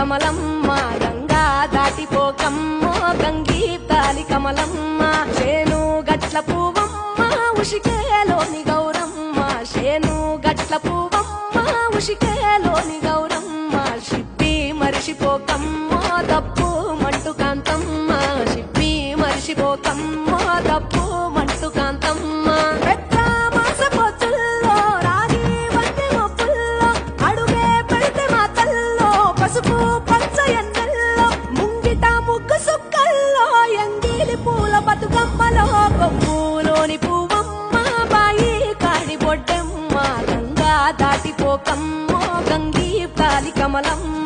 కమలమ్మ గంగా దాటిపోకమ్మో గంగీతాలి కమలమ్మ శేను గట్ల పువ్వమ్మ ఉషికేలోని గౌరమ్మ శేను గట్ల పువ్వమ్మ ఉషికేలోని గౌరమ్మ షిప్పి మరిషిపోకమ్మో దప్పు మంటు కాంతమ్మ షిప్పి మరిషిపోకమ్మో దప్పు మంటు కాంతమ్మ కొమ్ములోని పువ్వమ్మ బాయి కాడి బొడ్డమ్మ గంగా దాటిపోకమ్మో గంగీ తాలి కమలమ్మ